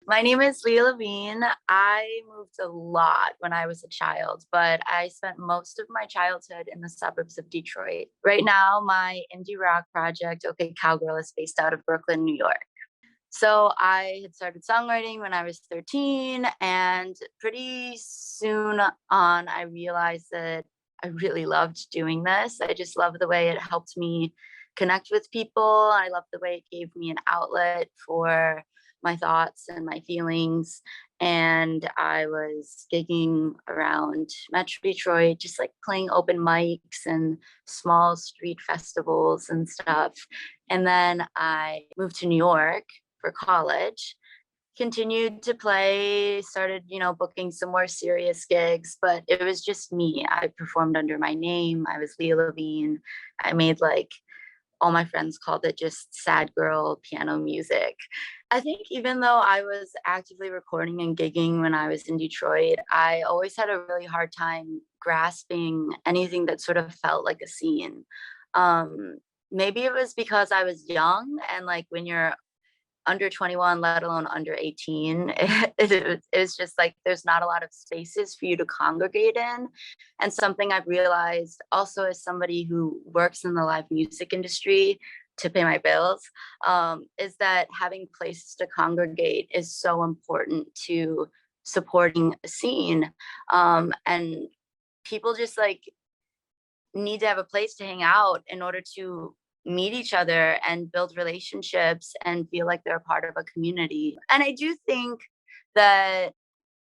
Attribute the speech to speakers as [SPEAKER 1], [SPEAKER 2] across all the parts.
[SPEAKER 1] My name is Leah Lavigne. I moved a lot when I was a child, but I spent most of my childhood in the suburbs of Detroit. Right now, my indie rock project, OK Cowgirl, is based out of Brooklyn, New York. So I had started songwriting when I was 13, and pretty soon on, I realized that I really loved doing this. I just love the way it helped me connect with people. I love the way it gave me an outlet for my thoughts and my feelings. And I was gigging around Metro Detroit, just like playing open mics and small street festivals and stuff. And then I moved to New York for college, continued to play, started, booking some more serious gigs, but it was just me. I performed under my name. I was Leah Lavigne. I made like all my friends called it just sad girl piano music. I think even though I was actively recording and gigging when I was in Detroit, I always had a really hard time grasping anything that sort of felt like a scene. Um, Maybe it was because I was young, and like when you're under 21, let alone under 18, it's just like there's not a lot of spaces for you to congregate in. And something I've realized also as somebody who works in the live music industry to pay my bills, is that having places to congregate is so important to supporting a scene. And people just like need to have a place to hang out in order to meet each other and build relationships and feel like they're a part of a community. And I do think that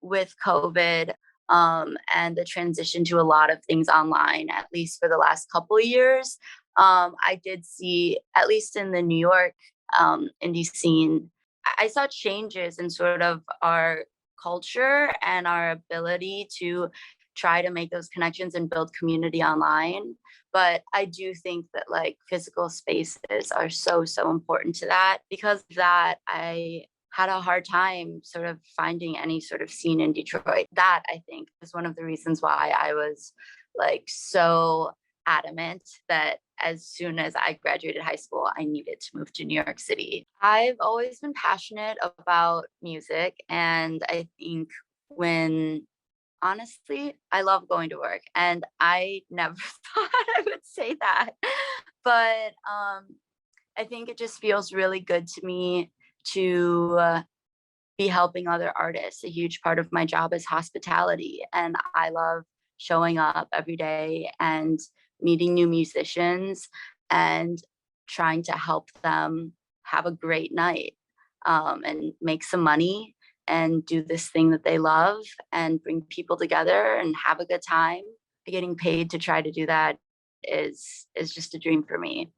[SPEAKER 1] with COVID, and the transition to a lot of things online, at least for the last couple of years, I did see, at least in the New York indie scene, I saw changes in sort of our culture and our ability to try to make those connections and build community online. But I do think that like physical spaces are so, so important to that. Because of that, I had a hard time sort of finding any sort of scene in Detroit. That I think is one of the reasons why I was like so adamant that as soon as I graduated high school, I needed to move to New York City. I've always been passionate about music, and I think when honestly, I love going to work, and I never thought I would say that. But I think it just feels really good to me to be helping other artists. A huge part of my job is hospitality, and I love showing up every day and meeting new musicians and trying to help them have a great night, and make some money and do this thing that they love and bring people together and have a good time. Getting paid to try to do that is just a dream for me.